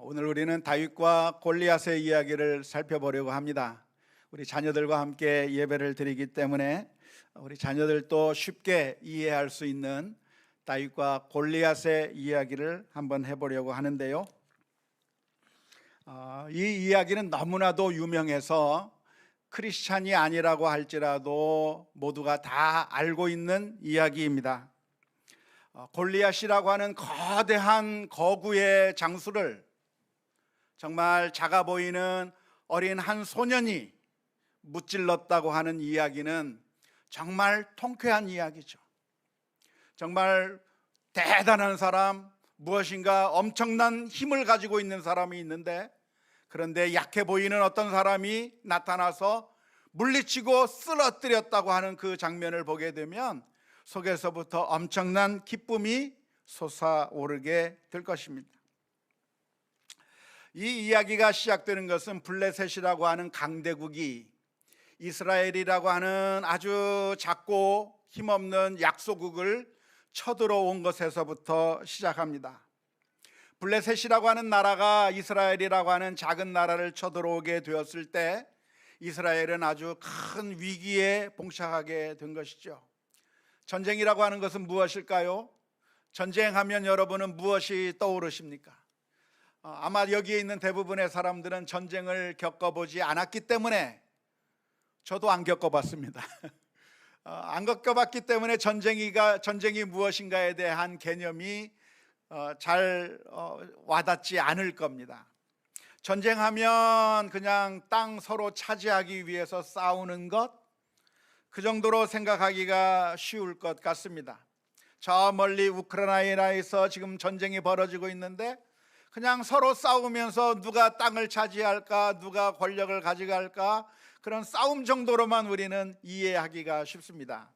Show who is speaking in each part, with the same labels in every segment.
Speaker 1: 오늘 우리는 다윗과 골리앗의 이야기를 살펴보려고 합니다. 우리 자녀들과 함께 예배를 드리기 때문에 우리 자녀들도 쉽게 이해할 수 있는 다윗과 골리앗의 이야기를 한번 해보려고 하는데요. 이 이야기는 너무나도 유명해서 크리스찬이 아니라고 할지라도 모두가 다 알고 있는 이야기입니다. 골리앗이라고 하는 거대한 거구의 장수를 정말 작아 보이는 어린 한 소년이 무찔렀다고 하는 이야기는 정말 통쾌한 이야기죠. 정말 대단한 사람, 무엇인가 엄청난 힘을 가지고 있는 사람이 있는데, 그런데 약해 보이는 어떤 사람이 나타나서 물리치고 쓰러뜨렸다고 하는 그 장면을 보게 되면 속에서부터 엄청난 기쁨이 솟아오르게 될 것입니다. 이 이야기가 시작되는 것은 블레셋이라고 하는 강대국이 이스라엘이라고 하는 아주 작고 힘없는 약소국을 쳐들어온 것에서부터 시작합니다. 블레셋이라고 하는 나라가 이스라엘이라고 하는 작은 나라를 쳐들어오게 되었을 때 이스라엘은 아주 큰 위기에 봉착하게 된 것이죠. 전쟁이라고 하는 것은 무엇일까요? 전쟁하면 여러분은 무엇이 떠오르십니까? 아마 여기에 있는 대부분의 사람들은 전쟁을 겪어보지 않았기 때문에, 저도 안 겪어봤습니다. 안 겪어봤기 때문에 전쟁이 무엇인가에 대한 개념이 잘 와닿지 않을 겁니다. 전쟁하면 그냥 땅 서로 차지하기 위해서 싸우는 것, 그 정도로 생각하기가 쉬울 것 같습니다. 저 멀리 우크라이나에서 지금 전쟁이 벌어지고 있는데 그냥 서로 싸우면서 누가 땅을 차지할까, 누가 권력을 가져갈까, 그런 싸움 정도로만 우리는 이해하기가 쉽습니다.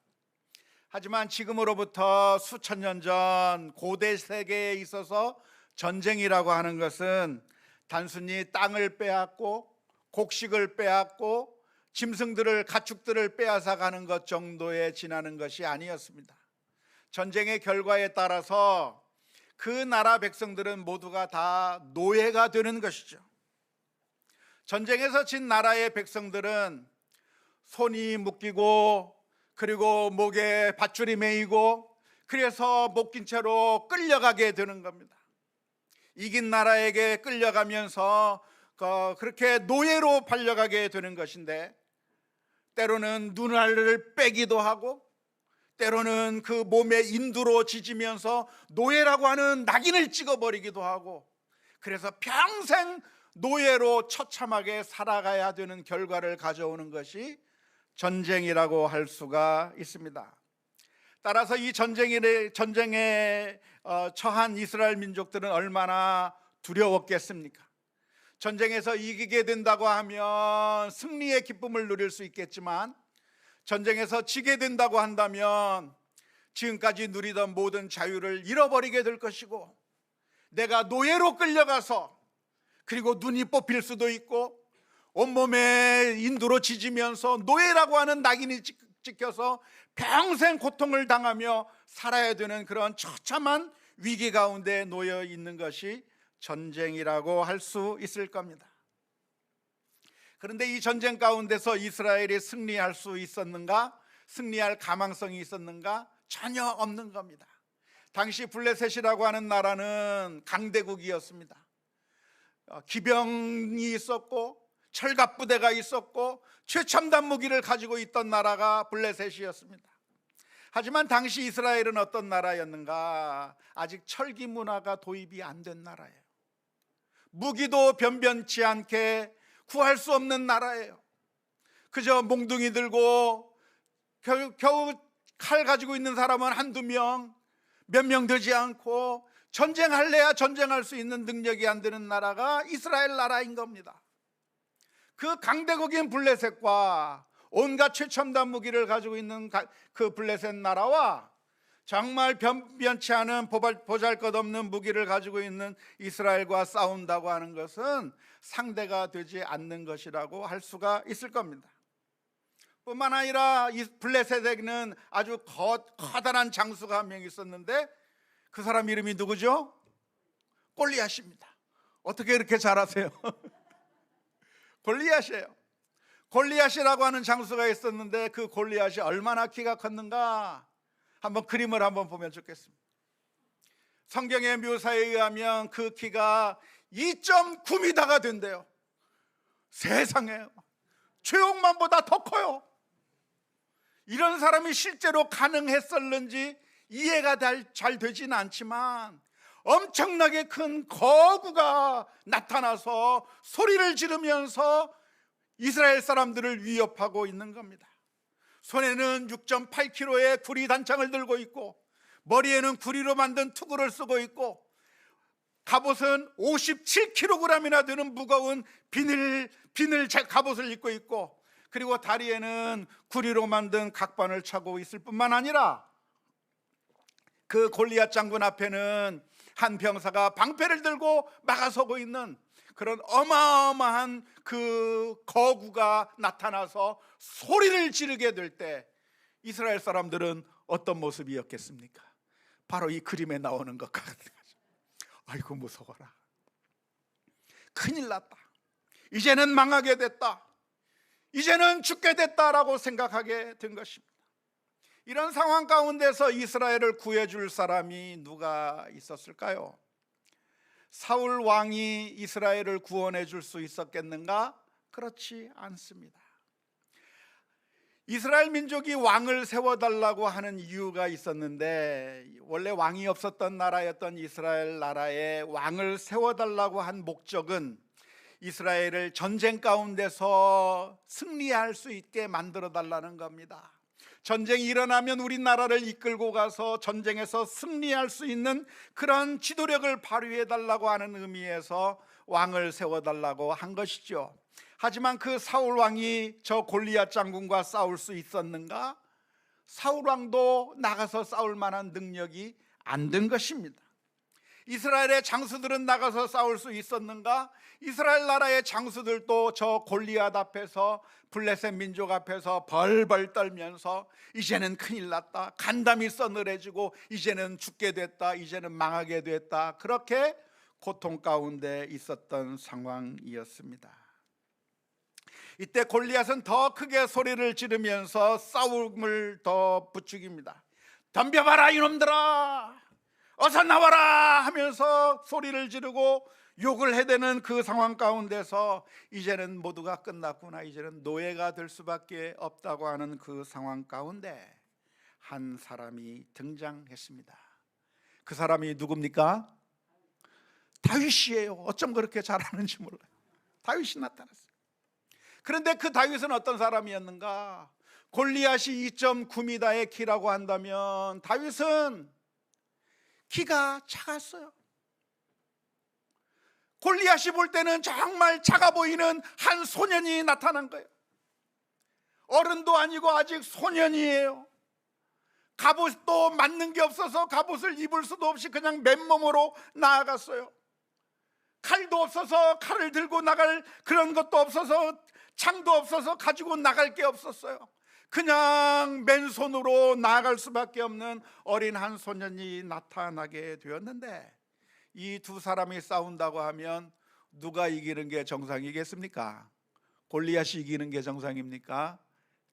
Speaker 1: 하지만 지금으로부터 수천 년 전 고대 세계에 있어서 전쟁이라고 하는 것은 단순히 땅을 빼앗고 곡식을 빼앗고 짐승들을, 가축들을 빼앗아 가는 것 정도에 지나는 것이 아니었습니다. 전쟁의 결과에 따라서 그 나라 백성들은 모두가 다 노예가 되는 것이죠. 전쟁에서 진 나라의 백성들은 손이 묶이고, 그리고 목에 밧줄이 매이고, 그래서 묶인 채로 끌려가게 되는 겁니다. 이긴 나라에게 끌려가면서 그렇게 노예로 팔려가게 되는 것인데, 때로는 눈알을 빼기도 하고, 때로는 그 몸에 인두로 지지면서 노예라고 하는 낙인을 찍어버리기도 하고, 그래서 평생 노예로 처참하게 살아가야 되는 결과를 가져오는 것이 전쟁이라고 할 수가 있습니다. 따라서 이 전쟁에 처한 이스라엘 민족들은 얼마나 두려웠겠습니까? 전쟁에서 이기게 된다고 하면 승리의 기쁨을 누릴 수 있겠지만, 전쟁에서 지게 된다고 한다면 지금까지 누리던 모든 자유를 잃어버리게 될 것이고, 내가 노예로 끌려가서, 그리고 눈이 뽑힐 수도 있고 온몸에 인두로 지지면서 노예라고 하는 낙인이 찍혀서 평생 고통을 당하며 살아야 되는 그런 처참한 위기 가운데 놓여 있는 것이 전쟁이라고 할 수 있을 겁니다. 그런데 이 전쟁 가운데서 이스라엘이 승리할 수 있었는가? 승리할 가망성이 있었는가? 전혀 없는 겁니다. 당시 블레셋이라고 하는 나라는 강대국이었습니다. 기병이 있었고 철갑부대가 있었고 최첨단 무기를 가지고 있던 나라가 블레셋이었습니다. 하지만 당시 이스라엘은 어떤 나라였는가? 아직 철기 문화가 도입이 안 된 나라예요. 무기도 변변치 않게 구할 수 없는 나라예요. 그저 몽둥이 들고 겨우 칼 가지고 있는 사람은 한두 명, 몇 명 되지 않고 전쟁할래야 전쟁할 수 있는 능력이 안 되는 나라가 이스라엘 나라인 겁니다. 그 강대국인 블레셋과 온갖 최첨단 무기를 가지고 있는 그 블레셋 나라와 정말 변변치 않은 보잘것없는 무기를 가지고 있는 이스라엘과 싸운다고 하는 것은 상대가 되지 않는 것이라고 할 수가 있을 겁니다. 뿐만 아니라 이 블레셋에게는 아주 커다란 장수가 한 명 있었는데, 그 사람 이름이 누구죠? 골리앗입니다. 어떻게 이렇게 잘하세요? 골리앗이에요. 골리앗이라고 하는 장수가 있었는데 그 골리앗이 얼마나 키가 컸는가 한번 그림을 한번 보면 좋겠습니다. 성경의 묘사에 의하면 그 키가 2.9m가 된대요. 세상에, 최홍만보다 더 커요. 이런 사람이 실제로 가능했었는지 이해가 잘 되지는 않지만 엄청나게 큰 거구가 나타나서 소리를 지르면서 이스라엘 사람들을 위협하고 있는 겁니다. 손에는 6.8kg의 구리 단창을 들고 있고 머리에는 구리로 만든 투구를 쓰고 있고 갑옷은 57kg이나 되는 무거운 비늘 갑옷을 입고 있고 그리고 다리에는 구리로 만든 각반을 차고 있을 뿐만 아니라 그 골리앗 장군 앞에는 한 병사가 방패를 들고 막아서고 있는 그런 어마어마한 그 거구가 나타나서 소리를 지르게 될 때 이스라엘 사람들은 어떤 모습이었겠습니까? 바로 이 그림에 나오는 것 같은 거죠. 아이고 무서워라, 큰일 났다, 이제는 망하게 됐다, 이제는 죽게 됐다라고 생각하게 된 것입니다. 이런 상황 가운데서 이스라엘을 구해줄 사람이 누가 있었을까요? 사울 왕이 이스라엘을 구원해 줄 수 있었겠는가? 그렇지 않습니다. 이스라엘 민족이 왕을 세워달라고 하는 이유가 있었는데 원래 왕이 없었던 나라였던 이스라엘 나라에 왕을 세워달라고 한 목적은 이스라엘을 전쟁 가운데서 승리할 수 있게 만들어 달라는 겁니다. 전쟁이 일어나면 우리나라를 이끌고 가서 전쟁에서 승리할 수 있는 그런 지도력을 발휘해 달라고 하는 의미에서 왕을 세워달라고 한 것이죠. 하지만 그 사울 왕이 저 골리앗 장군과 싸울 수 있었는가? 사울 왕도 나가서 싸울 만한 능력이 안 된 것입니다. 이스라엘의 장수들은 나가서 싸울 수 있었는가? 이스라엘 나라의 장수들도 저 골리앗 앞에서 블레셋 민족 앞에서 벌벌 떨면서 이제는 큰일 났다, 간담이 서늘해지고 이제는 죽게 됐다, 이제는 망하게 됐다, 그렇게 고통 가운데 있었던 상황이었습니다. 이때 골리앗은 더 크게 소리를 지르면서 싸움을 더 부추깁니다. 덤벼봐라 이놈들아, 어서 나와라 하면서 소리를 지르고 욕을 해대는 그 상황 가운데서 이제는 모두가 끝났구나, 이제는 노예가 될 수밖에 없다고 하는 그 상황 가운데 한 사람이 등장했습니다. 그 사람이 누굽니까? 다윗이에요. 어쩜 그렇게 잘하는지 몰라요. 다윗이 나타났어요. 그런데 그 다윗은 어떤 사람이었는가? 골리앗이 2.9m의 키라고 한다면 다윗은 키가 작았어요. 골리앗이 볼 때는 정말 작아 보이는 한 소년이 나타난 거예요. 어른도 아니고 아직 소년이에요. 갑옷도 맞는 게 없어서 갑옷을 입을 수도 없이 그냥 맨몸으로 나아갔어요. 칼도 없어서 칼을 들고 나갈 그런 것도 없어서, 창도 없어서 가지고 나갈 게 없었어요. 그냥 맨손으로 나아갈 수밖에 없는 어린 한 소년이 나타나게 되었는데 이 두 사람이 싸운다고 하면 누가 이기는 게 정상이겠습니까? 골리앗이 이기는 게 정상입니까?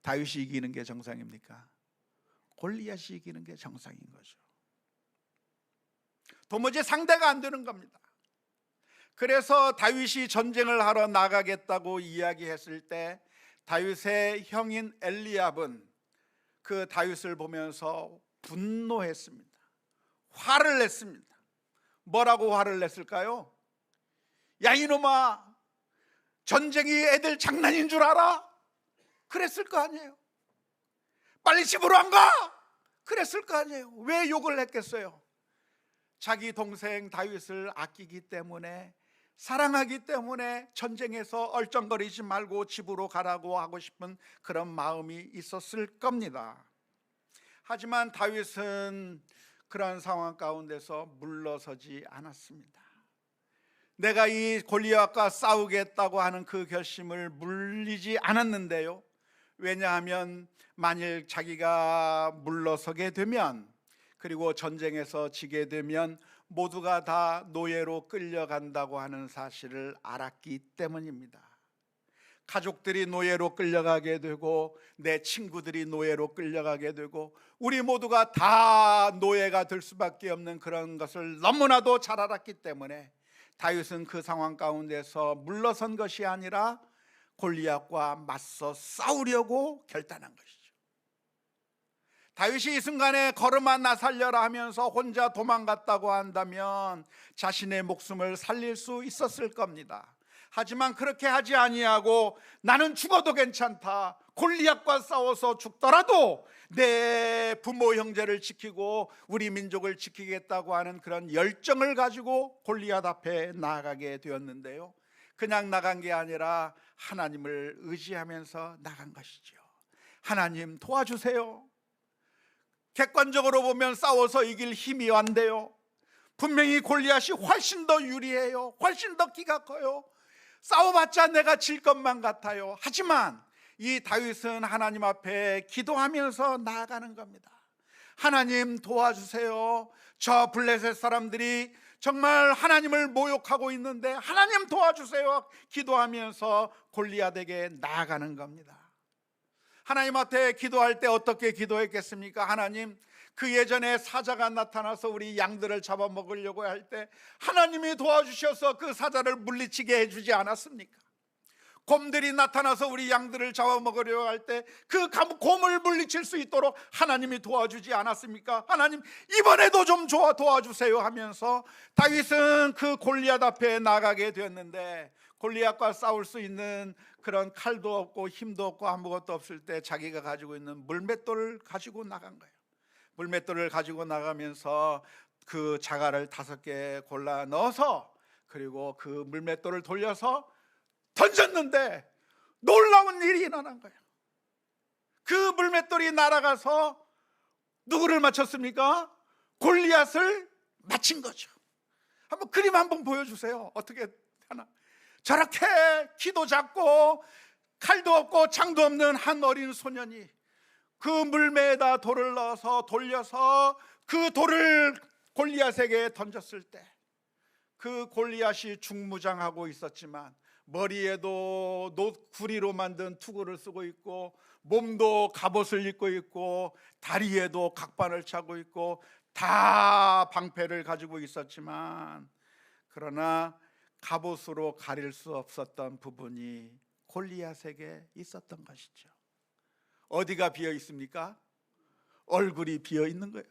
Speaker 1: 다윗이 이기는 게 정상입니까? 골리앗이 이기는 게 정상인 거죠. 도무지 상대가 안 되는 겁니다. 그래서 다윗이 전쟁을 하러 나가겠다고 이야기했을 때 다윗의 형인 엘리압은 그 다윗을 보면서 분노했습니다. 화를 냈습니다. 뭐라고 화를 냈을까요? 야 이놈아, 전쟁이 애들 장난인 줄 알아? 그랬을 거 아니에요. 빨리 집으로 안 가? 그랬을 거 아니에요. 왜 욕을 했겠어요? 자기 동생 다윗을 아끼기 때문에, 사랑하기 때문에 전쟁에서 얼쩡거리지 말고 집으로 가라고 하고 싶은 그런 마음이 있었을 겁니다. 하지만 다윗은 그런 상황 가운데서 물러서지 않았습니다. 내가 이 골리앗과 싸우겠다고 하는 그 결심을 물리지 않았는데요. 왜냐하면 만일 자기가 물러서게 되면 그리고 전쟁에서 지게 되면 모두가 다 노예로 끌려간다고 하는 사실을 알았기 때문입니다. 가족들이 노예로 끌려가게 되고 내 친구들이 노예로 끌려가게 되고 우리 모두가 다 노예가 될 수밖에 없는 그런 것을 너무나도 잘 알았기 때문에 다윗은 그 상황 가운데서 물러선 것이 아니라 골리앗과 맞서 싸우려고 결단한 것이죠. 다윗이 이 순간에 걸음아 나 살려라 하면서 혼자 도망갔다고 한다면 자신의 목숨을 살릴 수 있었을 겁니다. 하지만 그렇게 하지 아니하고 나는 죽어도 괜찮다, 골리앗과 싸워서 죽더라도 내 부모 형제를 지키고 우리 민족을 지키겠다고 하는 그런 열정을 가지고 골리앗 앞에 나아가게 되었는데요, 그냥 나간 게 아니라 하나님을 의지하면서 나간 것이죠. 하나님 도와주세요. 객관적으로 보면 싸워서 이길 힘이 안 돼요. 분명히 골리앗이 훨씬 더 유리해요. 훨씬 더 키가 커요. 싸워봤자 내가 질 것만 같아요. 하지만 이 다윗은 하나님 앞에 기도하면서 나아가는 겁니다. 하나님 도와주세요. 저 블레셋 사람들이 정말 하나님을 모욕하고 있는데 하나님 도와주세요. 기도하면서 골리앗에게 나아가는 겁니다. 하나님 앞에 기도할 때 어떻게 기도했겠습니까? 하나님, 그 예전에 사자가 나타나서 우리 양들을 잡아먹으려고 할 때 하나님이 도와주셔서 그 사자를 물리치게 해주지 않았습니까? 곰들이 나타나서 우리 양들을 잡아먹으려고 할 때 그 곰을 물리칠 수 있도록 하나님이 도와주지 않았습니까? 하나님, 이번에도 좀 도와주세요 하면서 다윗은 그 골리앗 앞에 나가게 되었는데, 골리앗과 싸울 수 있는 그런 칼도 없고 힘도 없고 아무것도 없을 때 자기가 가지고 있는 물맷돌을 가지고 나간 거예요. 물맷돌을 가지고 나가면서 그 자갈을 5개 골라 넣어서 그리고 그 물맷돌을 돌려서 던졌는데 놀라운 일이 일어난 거예요. 그 물맷돌이 날아가서 누구를 맞췄습니까? 골리앗을 맞힌 거죠. 한번 그림 한번 보여주세요. 어떻게 하나? 저렇게 키도 작고 칼도 없고 창도 없는 한 어린 소년이 그 물매에다 돌을 넣어서 돌려서 그 돌을 골리앗에게 던졌을 때 그 골리앗이 중무장하고 있었지만 머리에도 구리로 만든 투구를 쓰고 있고 몸도 갑옷을 입고 있고 다리에도 각반을 차고 있고 다 방패를 가지고 있었지만, 그러나 갑옷으로 가릴 수 없었던 부분이 골리앗에게 있었던 것이죠. 어디가 비어 있습니까? 얼굴이 비어 있는 거예요.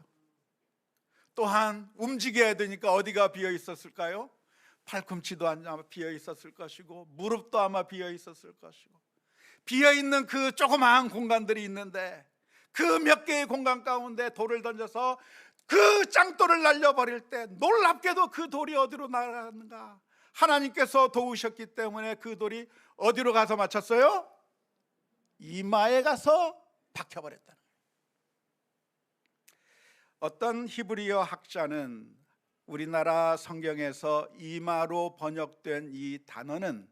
Speaker 1: 또한 움직여야 되니까 어디가 비어 있었을까요? 팔꿈치도 아마 비어 있었을 것이고 무릎도 아마 비어 있었을 것이고, 비어 있는 그 조그마한 공간들이 있는데 그 몇 개의 공간 가운데 돌을 던져서 그 짱돌을 날려버릴 때 놀랍게도 그 돌이 어디로 날아갔는가? 하나님께서 도우셨기 때문에 그 돌이 어디로 가서 맞췄어요? 이마에 가서 박혀버렸다는 거예요. 어떤 히브리어 학자는 우리나라 성경에서 이마로 번역된 이 단어는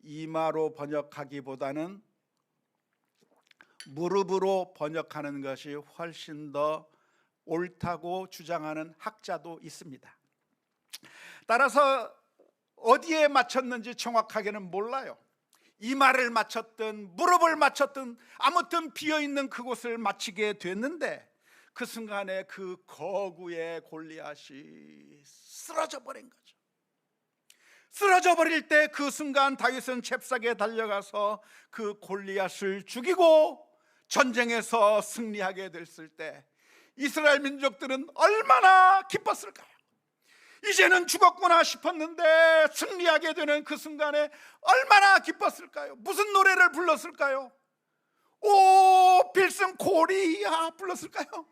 Speaker 1: 이마로 번역하기보다는 무릎으로 번역하는 것이 훨씬 더 옳다고 주장하는 학자도 있습니다. 따라서 어디에 맞췄는지 정확하게는 몰라요. 이마를 맞췄든 무릎을 맞췄든 아무튼 비어있는 그곳을 맞히게 됐는데, 그 순간에 그 거구의 골리앗이 쓰러져 버린 거죠. 쓰러져 버릴 때 그 순간 다윗은 잽싸게 달려가서 그 골리앗을 죽이고 전쟁에서 승리하게 됐을 때 이스라엘 민족들은 얼마나 기뻤을까요? 이제는 죽었구나 싶었는데 승리하게 되는 그 순간에 얼마나 기뻤을까요? 무슨 노래를 불렀을까요? 오 필승 고리야 불렀을까요?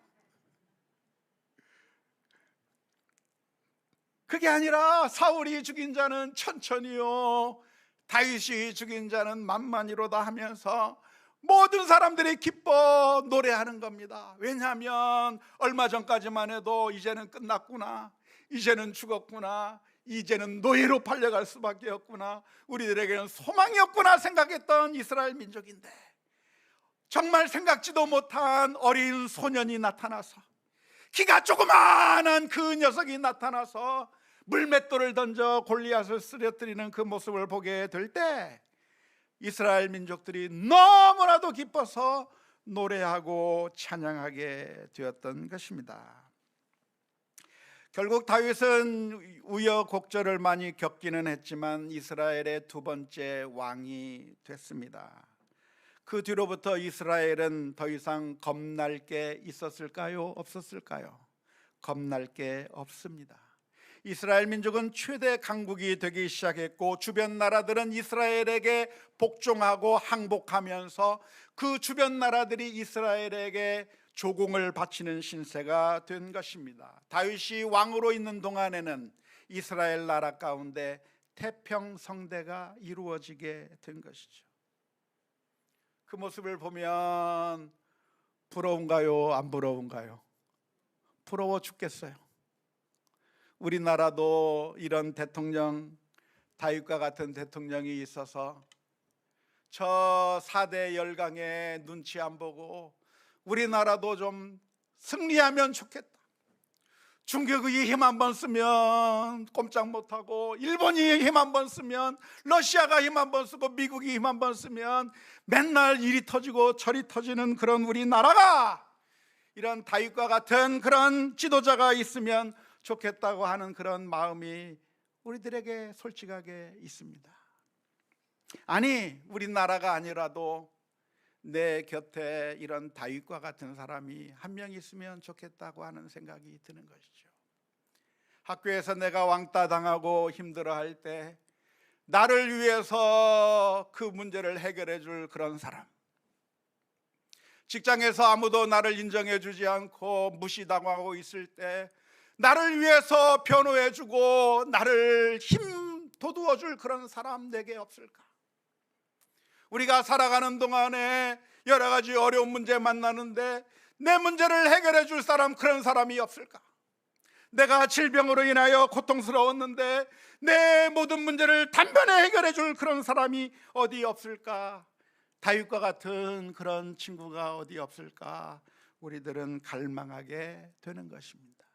Speaker 1: 그게 아니라 사울이 죽인 자는 천천히요, 다윗이 죽인 자는 만만히로다 하면서 모든 사람들이 기뻐 노래하는 겁니다. 왜냐하면 얼마 전까지만 해도 이제는 끝났구나, 이제는 죽었구나, 이제는 노예로 팔려갈 수밖에 없구나, 우리들에게는 소망이 없구나 생각했던 이스라엘 민족인데, 정말 생각지도 못한 어린 소년이 나타나서 키가 조그마한 그 녀석이 나타나서 물맷돌을 던져 골리앗을 쓰러뜨리는 그 모습을 보게 될 때 이스라엘 민족들이 너무나도 기뻐서 노래하고 찬양하게 되었던 것입니다. 결국 다윗은 우여곡절을 많이 겪기는 했지만 이스라엘의 두 번째 왕이 됐습니다. 그 뒤로부터 이스라엘은 더 이상 겁날 게 있었을까요? 없었을까요? 겁날 게 없습니다. 이스라엘 민족은 최대 강국이 되기 시작했고 주변 나라들은 이스라엘에게 복종하고 항복하면서 그 주변 나라들이 이스라엘에게 조공을 바치는 신세가 된 것입니다. 다윗이 왕으로 있는 동안에는 이스라엘 나라 가운데 태평성대가 이루어지게 된 것이죠. 그 모습을 보면 부러운가요? 안 부러운가요? 부러워 죽겠어요. 우리나라도 이런 대통령, 다윗과 같은 대통령이 있어서 저 4대 열강의 눈치 안 보고 우리나라도 좀 승리하면 좋겠다. 중국이 힘 한 번 쓰면 꼼짝 못하고, 일본이 힘 한 번 쓰면, 러시아가 힘 한 번 쓰고, 미국이 힘 한 번 쓰면 맨날 일이 터지고 저리 터지는 그런 우리나라가 이런 다윗과 같은 그런 지도자가 있으면 좋겠다고 하는 그런 마음이 우리들에게 솔직하게 있습니다. 아니, 우리나라가 아니라도 내 곁에 이런 다윗과 같은 사람이 한 명 있으면 좋겠다고 하는 생각이 드는 것이죠. 학교에서 내가 왕따 당하고 힘들어할 때 나를 위해서 그 문제를 해결해 줄 그런 사람, 직장에서 아무도 나를 인정해 주지 않고 무시당하고 있을 때 나를 위해서 변호해 주고 나를 힘 돋워 줄 그런 사람 내게 없을까? 우리가 살아가는 동안에 여러 가지 어려운 문제 만나는데 내 문제를 해결해 줄 사람, 그런 사람이 없을까? 내가 질병으로 인하여 고통스러웠는데 내 모든 문제를 단번에 해결해 줄 그런 사람이 어디 없을까? 다윗과 같은 그런 친구가 어디 없을까? 우리들은 갈망하게 되는 것입니다.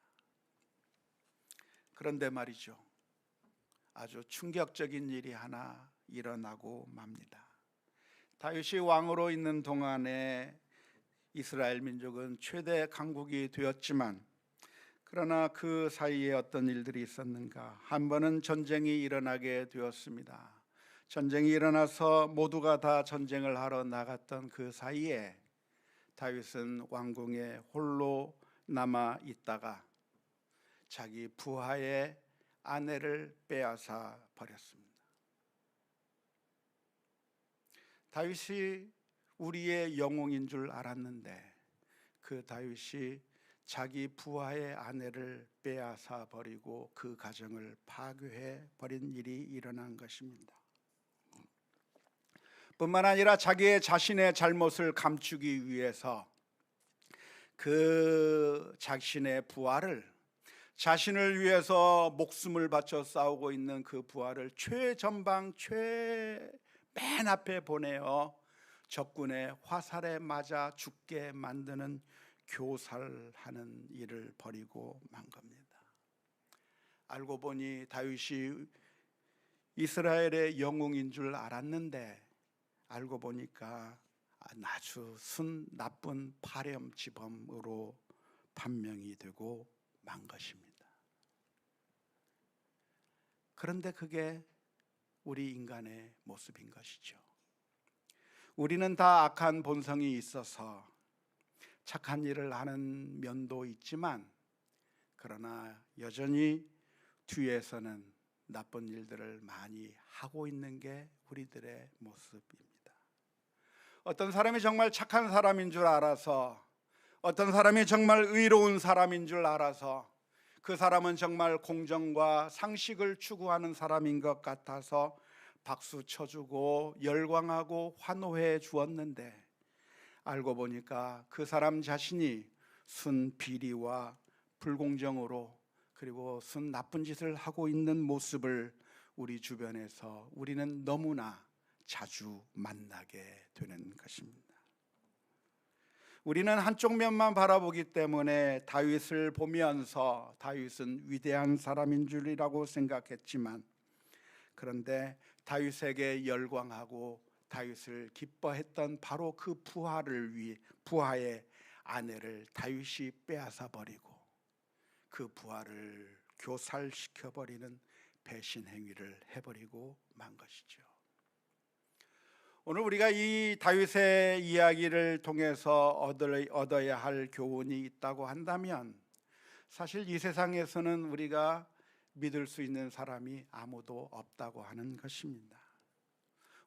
Speaker 1: 그런데 말이죠, 아주 충격적인 일이 하나 일어나고 맙니다. 다윗이 왕으로 있는 동안에 이스라엘 민족은 최대 강국이 되었지만, 그러나 그 사이에 어떤 일들이 있었는가? 한 번은 전쟁이 일어나게 되었습니다. 전쟁이 일어나서 모두가 다 전쟁을 하러 나갔던 그 사이에 다윗은 왕궁에 홀로 남아 있다가 자기 부하의 아내를 빼앗아 버렸습니다. 다윗이 우리의 영웅인 줄 알았는데 그 다윗이 자기 부하의 아내를 빼앗아 버리고 그 가정을 파괴해 버린 일이 일어난 것입니다. 뿐만 아니라 자기의 자신의 잘못을 감추기 위해서 그 자신의 부하를, 자신을 위해서 목숨을 바쳐 싸우고 있는 그 부하를 최전방 맨 앞에 보내어 적군의 화살에 맞아 죽게 만드는 교살하는 일을 벌이고 만 겁니다. 알고 보니 다윗이 이스라엘의 영웅인 줄 알았는데 알고 보니까 아주 나쁜 파렴치범으로 판명이 되고 만 것입니다. 그런데 그게 우리 인간의 모습인 것이죠. 우리는 다 악한 본성이 있어서 착한 일을 하는 면도 있지만, 그러나 여전히 뒤에서는 나쁜 일들을 많이 하고 있는 게 우리들의 모습입니다. 어떤 사람이 정말 착한 사람인 줄 알아서, 어떤 사람이 정말 의로운 사람인 줄 알아서, 그 사람은 정말 공정과 상식을 추구하는 사람인 것 같아서 박수 쳐주고 열광하고 환호해 주었는데, 알고 보니까 그 사람 자신이 순비리와 불공정으로, 그리고 나쁜 짓을 하고 있는 모습을 우리 주변에서 우리는 너무나 자주 만나게 되는 것입니다. 우리는 한쪽 면만 바라보기 때문에 다윗을 보면서 다윗은 위대한 사람인 줄이라고 생각했지만, 그런데 다윗에게 열광하고 다윗을 기뻐했던 바로 그 부하의 아내를 다윗이 빼앗아 버리고 그 부하를 교살시켜 버리는 배신 행위를 해버리고 만 것이죠. 오늘 우리가 이 다윗의 이야기를 통해서 얻어야 할 교훈이 있다고 한다면, 사실 이 세상에서는 우리가 믿을 수 있는 사람이 아무도 없다고 하는 것입니다.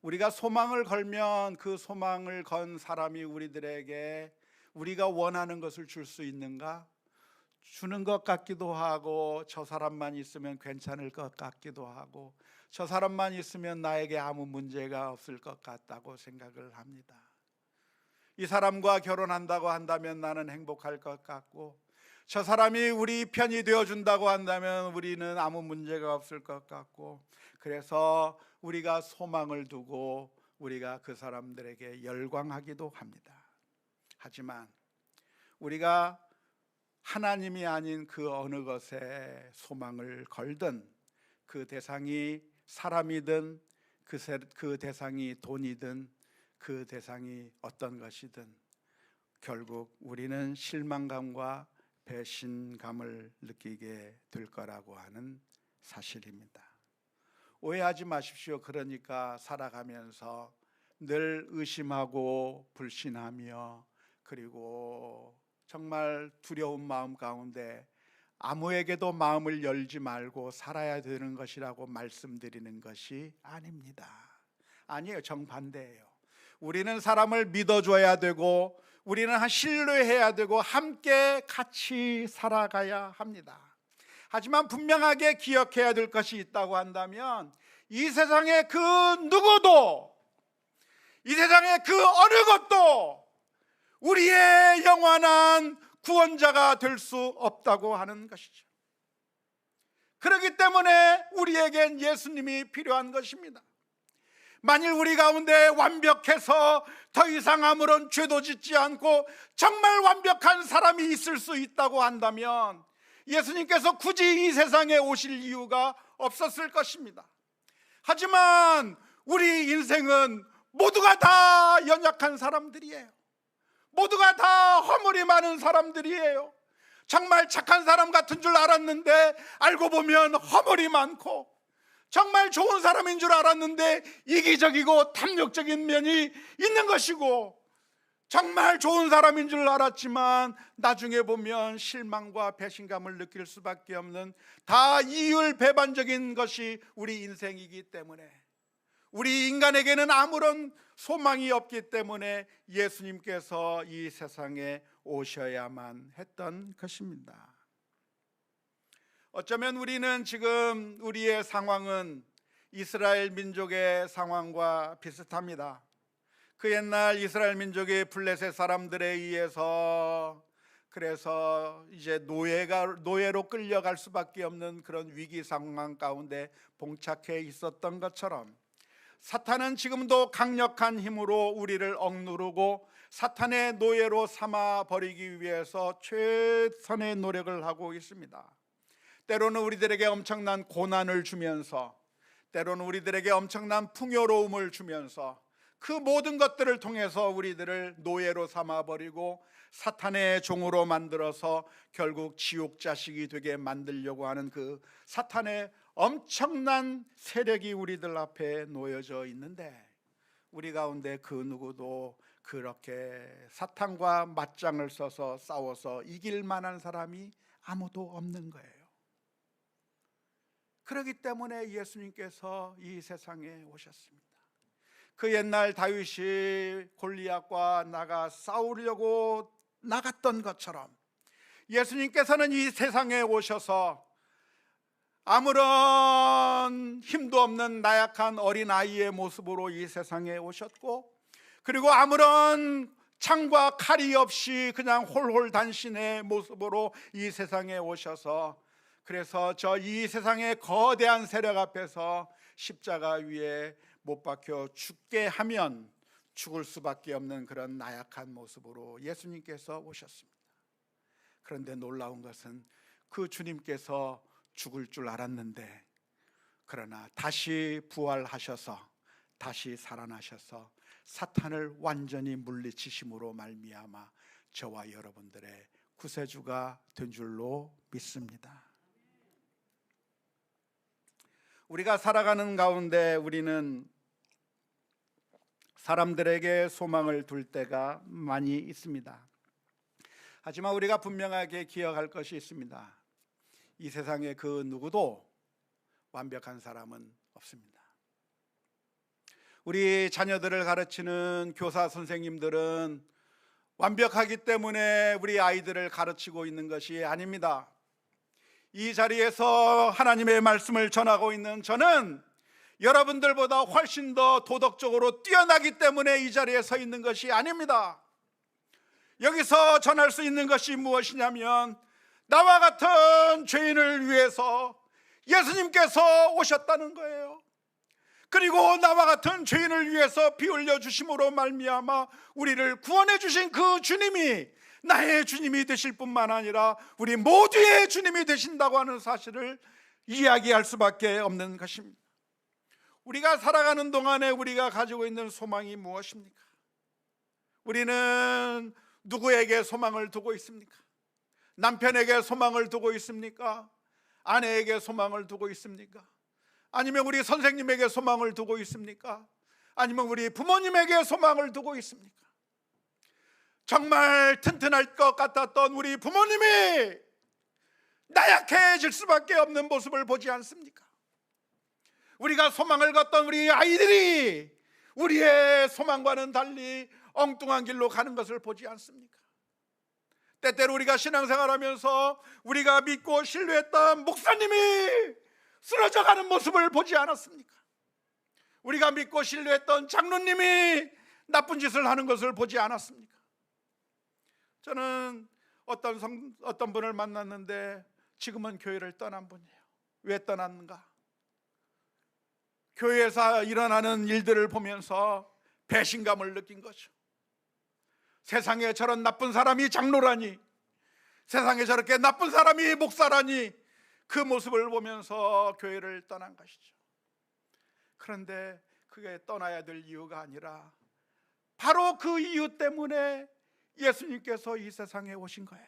Speaker 1: 우리가 소망을 걸면 그 소망을 건 사람이 우리들에게 우리가 원하는 것을 줄 수 있는가? 주는 것 같기도 하고, 저 사람만 있으면 괜찮을 것 같기도 하고, 저 사람만 있으면 나에게 아무 문제가 없을 것 같다고 생각을 합니다. 이 사람과 결혼한다고 한다면 나는 행복할 것 같고, 저 사람이 우리 편이 되어준다고 한다면 우리는 아무 문제가 없을 것 같고, 그래서 우리가 소망을 두고 우리가 그 사람들에게 열광하기도 합니다. 하지만 우리가 하나님이 아닌 그 어느 것에 소망을 걸든, 그 대상이 사람이든 그 대상이 돈이든 그 대상이 어떤 것이든 결국 우리는 실망감과 배신감을 느끼게 될 거라고 하는 사실입니다. 오해하지 마십시오. 그러니까 살아가면서 늘 의심하고 불신하며, 그리고 정말 두려운 마음 가운데 아무에게도 마음을 열지 말고 살아야 되는 것이라고 말씀드리는 것이 아닙니다. 아니에요. 정반대예요. 우리는 사람을 믿어줘야 되고, 우리는 신뢰해야 되고, 함께 같이 살아가야 합니다. 하지만 분명하게 기억해야 될 것이 있다고 한다면, 이 세상의 그 누구도, 이 세상의 그 어느 것도 우리의 영원한 구원자가 될 수 없다고 하는 것이죠. 그렇기 때문에 우리에겐 예수님이 필요한 것입니다. 만일 우리 가운데 완벽해서 더 이상 아무런 죄도 짓지 않고 정말 완벽한 사람이 있을 수 있다고 한다면 예수님께서 굳이 이 세상에 오실 이유가 없었을 것입니다. 하지만 우리 인생은 모두가 다 연약한 사람들이에요. 모두가 다 허물이 많은 사람들이에요. 정말 착한 사람 같은 줄 알았는데 알고 보면 허물이 많고, 정말 좋은 사람인 줄 알았는데 이기적이고 탐욕적인 면이 있는 것이고, 정말 좋은 사람인 줄 알았지만 나중에 보면 실망과 배신감을 느낄 수밖에 없는 다 이율배반적인 것이 우리 인생이기 때문에, 우리 인간에게는 아무런 소망이 없기 때문에 예수님께서 이 세상에 오셔야만 했던 것입니다. 어쩌면 우리는 지금 우리의 상황은 이스라엘 민족의 상황과 비슷합니다. 그 옛날 이스라엘 민족의 블레셋 사람들에 의해서, 그래서 이제 노예로 끌려갈 수밖에 없는 그런 위기 상황 가운데 봉착해 있었던 것처럼, 사탄은 지금도 강력한 힘으로 우리를 억누르고 사탄의 노예로 삼아 버리기 위해서 최선의 노력을 하고 있습니다. 때로는 우리들에게 엄청난 고난을 주면서, 때로는 우리들에게 엄청난 풍요로움을 주면서 그 모든 것들을 통해서 우리들을 노예로 삼아 버리고 사탄의 종으로 만들어서 결국 지옥 자식이 되게 만들려고 하는 그 사탄의 엄청난 세력이 우리들 앞에 놓여져 있는데, 우리 가운데 그 누구도 그렇게 사탄과 맞짱을 써서 싸워서 이길 만한 사람이 아무도 없는 거예요. 그렇기 때문에 예수님께서 이 세상에 오셨습니다. 그 옛날 다윗이 골리앗과 싸우려고 나갔던 것처럼 예수님께서는 이 세상에 오셔서 아무런 힘도 없는 나약한 어린아이의 모습으로 이 세상에 오셨고, 그리고 아무런 창과 칼이 없이 그냥 홀홀단신의 모습으로 이 세상에 오셔서, 그래서 이 세상의 거대한 세력 앞에서 십자가 위에 못 박혀 죽게 하면 죽을 수밖에 없는 그런 나약한 모습으로 예수님께서 오셨습니다. 그런데 놀라운 것은 그 주님께서 죽을 줄 알았는데, 그러나 다시 부활하셔서 다시 살아나셔서 사탄을 완전히 물리치심으로 말미암아 저와 여러분들의 구세주가 된 줄로 믿습니다. 우리가 살아가는 가운데 우리는 사람들에게 소망을 둘 때가 많이 있습니다. 하지만 우리가 분명하게 기억할 것이 있습니다. 이 세상에 그 누구도 완벽한 사람은 없습니다. 우리 자녀들을 가르치는 교사 선생님들은 완벽하기 때문에 우리 아이들을 가르치고 있는 것이 아닙니다. 이 자리에서 하나님의 말씀을 전하고 있는 저는 여러분들보다 훨씬 더 도덕적으로 뛰어나기 때문에 이 자리에 서 있는 것이 아닙니다. 여기서 전할 수 있는 것이 무엇이냐면, 나와 같은 죄인을 위해서 예수님께서 오셨다는 거예요. 그리고 나와 같은 죄인을 위해서 피 흘려 주심으로 말미암아 우리를 구원해 주신 그 주님이 나의 주님이 되실 뿐만 아니라 우리 모두의 주님이 되신다고 하는 사실을 이야기할 수밖에 없는 것입니다. 우리가 살아가는 동안에 우리가 가지고 있는 소망이 무엇입니까? 우리는 누구에게 소망을 두고 있습니까? 남편에게 소망을 두고 있습니까? 아내에게 소망을 두고 있습니까? 아니면 우리 선생님에게 소망을 두고 있습니까? 아니면 우리 부모님에게 소망을 두고 있습니까? 정말 튼튼할 것 같았던 우리 부모님이 나약해질 수밖에 없는 모습을 보지 않습니까? 우리가 소망을 걷던 우리 아이들이 우리의 소망과는 달리 엉뚱한 길로 가는 것을 보지 않습니까? 때때로 우리가 신앙생활하면서 우리가 믿고 신뢰했던 목사님이 쓰러져가는 모습을 보지 않았습니까? 우리가 믿고 신뢰했던 장로님이 나쁜 짓을 하는 것을 보지 않았습니까? 저는 어떤 분을 만났는데 지금은 교회를 떠난 분이에요. 왜 떠났는가? 교회에서 일어나는 일들을 보면서 배신감을 느낀 거죠. 세상에 저런 나쁜 사람이 장로라니, 세상에 저렇게 나쁜 사람이 목사라니, 그 모습을 보면서 교회를 떠난 것이죠. 그런데 그게 떠나야 될 이유가 아니라 바로 그 이유 때문에 예수님께서 이 세상에 오신 거예요.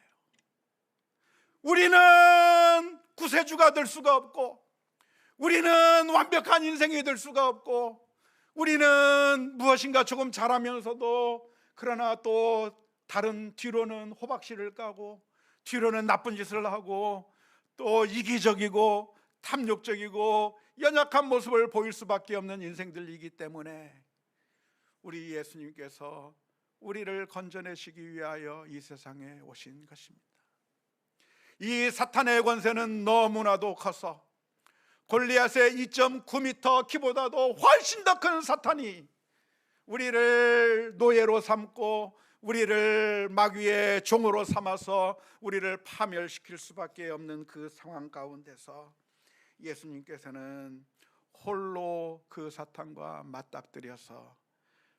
Speaker 1: 우리는 구세주가 될 수가 없고, 우리는 완벽한 인생이 될 수가 없고, 우리는 무엇인가 조금 잘하면서도 그러나 또 다른 뒤로는 호박씨를 까고, 뒤로는 나쁜 짓을 하고, 또 이기적이고 탐욕적이고 연약한 모습을 보일 수밖에 없는 인생들이기 때문에 우리 예수님께서 우리를 건져내시기 위하여 이 세상에 오신 것입니다. 이 사탄의 권세는 너무나도 커서 골리앗의 2.9m 키보다도 훨씬 더 큰 사탄이 우리를 노예로 삼고 우리를 마귀의 종으로 삼아서 우리를 파멸시킬 수밖에 없는 그 상황 가운데서 예수님께서는 홀로 그 사탄과 맞닥뜨려서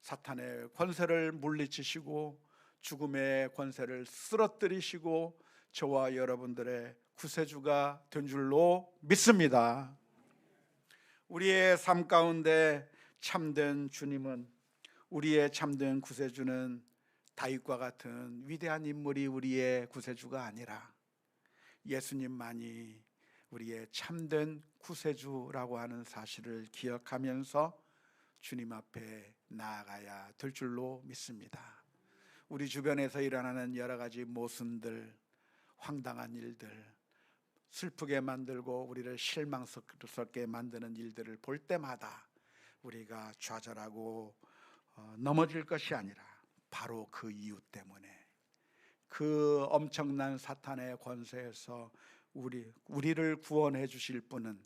Speaker 1: 사탄의 권세를 물리치시고 죽음의 권세를 쓰러뜨리시고 저와 여러분들의 구세주가 된 줄로 믿습니다. 우리의 삶 가운데 참된 주님은, 우리의 참된 구세주는 다윗과 같은 위대한 인물이 우리의 구세주가 아니라 예수님만이 우리의 참된 구세주라고 하는 사실을 기억하면서 주님 앞에 나아가야 될 줄로 믿습니다. 우리 주변에서 일어나는 여러 가지 모순들, 황당한 일들, 슬프게 만들고 우리를 실망스럽게 만드는 일들을 볼 때마다 우리가 좌절하고 넘어질 것이 아니라 바로 그 이유 때문에, 그 엄청난 사탄의 권세에서 우리를 구원해 주실 분은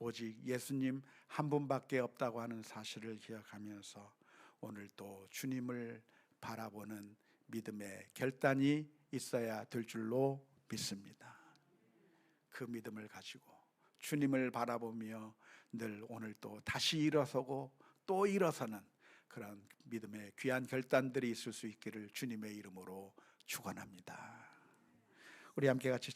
Speaker 1: 오직 예수님 한 분밖에 없다고 하는 사실을 기억하면서 오늘 또 주님을 바라보는 믿음의 결단이 있어야 될 줄로 믿습니다. 그 믿음을 가지고 주님을 바라보며 늘 오늘 또 다시 일어서고 또 일어서는 그런 믿음의 귀한 결단들이 있을 수 있기를 주님의 이름으로 축원합니다. 우리 함께 같이